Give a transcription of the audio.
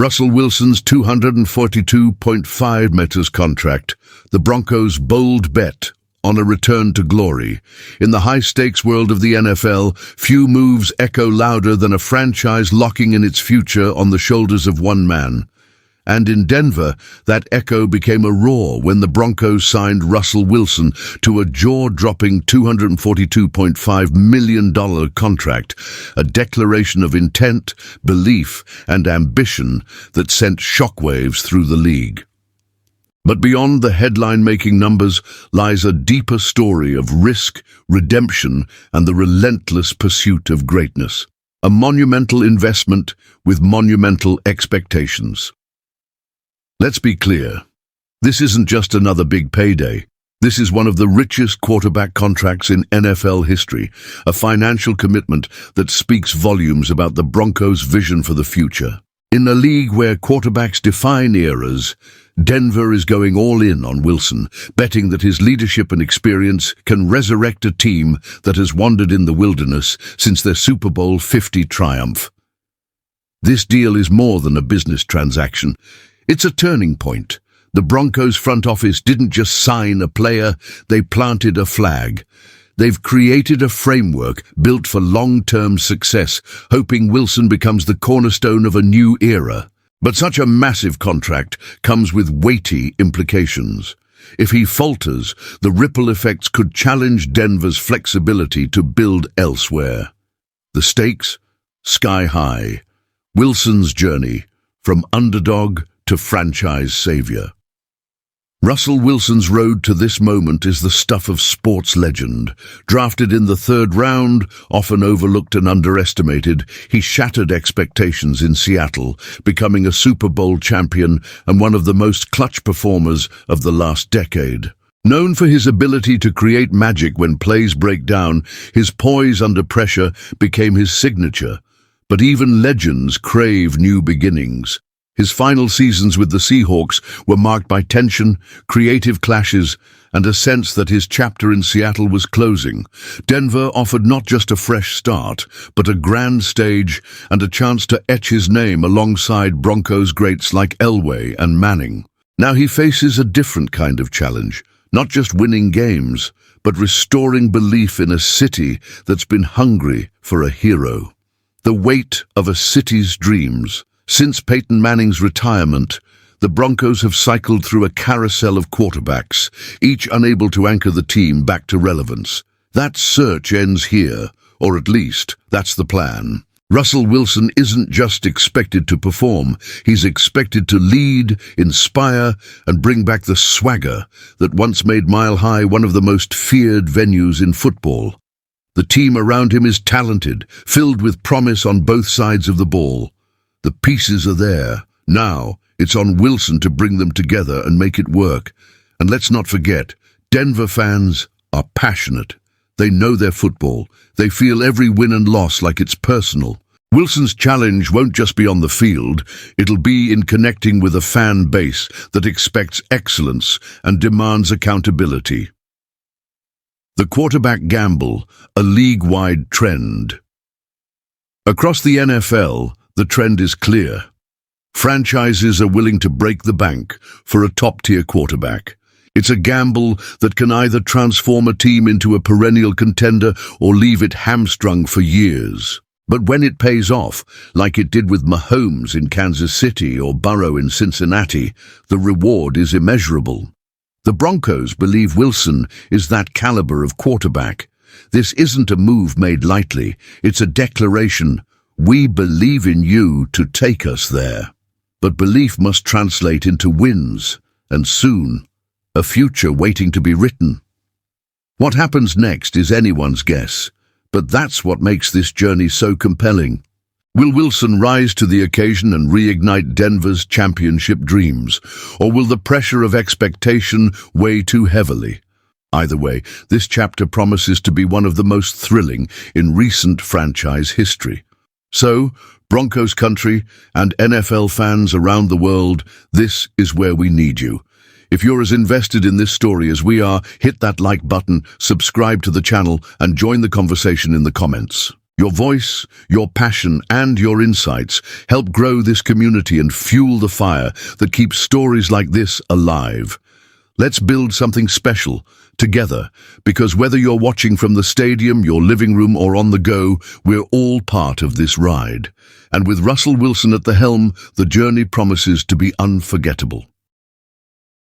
Russell Wilson's $242.5 million contract, the Broncos' bold bet on a return to glory. In the high-stakes world of the NFL, few moves echo louder than a franchise locking in its future on the shoulders of one man. And in Denver, that echo became a roar when the Broncos signed Russell Wilson to a jaw-dropping $242.5 million contract, a declaration of intent, belief, and ambition that sent shockwaves through the league. But beyond the headline-making numbers lies a deeper story of risk, redemption, and the relentless pursuit of greatness. A monumental investment with monumental expectations. Let's be clear, this isn't just another big payday. This is one of the richest quarterback contracts in NFL history, a financial commitment that speaks volumes about the Broncos' vision for the future. In a league where quarterbacks define eras, Denver is going all in on Wilson, betting that his leadership and experience can resurrect a team that has wandered in the wilderness since their Super Bowl 50 triumph. This deal is more than a business transaction. It's a turning point. The Broncos front office didn't just sign a player, they planted a flag. They've created a framework built for long-term success, hoping Wilson becomes the cornerstone of a new era. But such a massive contract comes with weighty implications. If he falters, the ripple effects could challenge Denver's flexibility to build elsewhere. The stakes? Sky high. Wilson's journey, from underdog to franchise savior. Russell Wilson's road to this moment is the stuff of sports legend. Drafted in the third round, often overlooked and underestimated, he shattered expectations in Seattle, becoming a Super Bowl champion and one of the most clutch performers of the last decade. Known for his ability to create magic when plays break down, his poise under pressure became his signature. But even legends crave new beginnings. His final seasons with the Seahawks were marked by tension, creative clashes, and a sense that his chapter in Seattle was closing. Denver offered not just a fresh start, but a grand stage and a chance to etch his name alongside Broncos greats like Elway and Manning. Now he faces a different kind of challenge, not just winning games, but restoring belief in a city that's been hungry for a hero. The weight of a city's dreams. Since Peyton Manning's retirement, the Broncos have cycled through a carousel of quarterbacks, each unable to anchor the team back to relevance. That search ends here, or at least, that's the plan. Russell Wilson isn't just expected to perform, he's expected to lead, inspire, and bring back the swagger that once made Mile High one of the most feared venues in football. The team around him is talented, filled with promise on both sides of the ball. The pieces are there. Now, it's on Wilson to bring them together and make it work. And let's not forget, Denver fans are passionate. They know their football. They feel every win and loss like it's personal. Wilson's challenge won't just be on the field. It'll be in connecting with a fan base that expects excellence and demands accountability. The quarterback gamble, a league-wide trend. Across the NFL, the trend is clear. Franchises are willing to break the bank for a top-tier quarterback. It's a gamble that can either transform a team into a perennial contender or leave it hamstrung for years. But when it pays off, like it did with Mahomes in Kansas City or Burrow in Cincinnati, the reward is immeasurable. The Broncos believe Wilson is that caliber of quarterback. This isn't a move made lightly. It's a declaration. We believe in you to take us there. But belief must translate into wins, and soon, a future waiting to be written. What happens next is anyone's guess, but that's what makes this journey so compelling. Will Wilson rise to the occasion and reignite Denver's championship dreams, or will the pressure of expectation weigh too heavily? Either way, this chapter promises to be one of the most thrilling in recent franchise history. So, Broncos country and NFL fans around the world, this is where we need you. If you're as invested in this story as we are, hit that like button, subscribe to the channel, and join the conversation in the comments. Your voice, your passion, and your insights help grow this community and fuel the fire that keeps stories like this alive. Let's build something special together, because whether you're watching from the stadium, your living room, or on the go, we're all part of this ride. And with Russell Wilson at the helm, the journey promises to be unforgettable.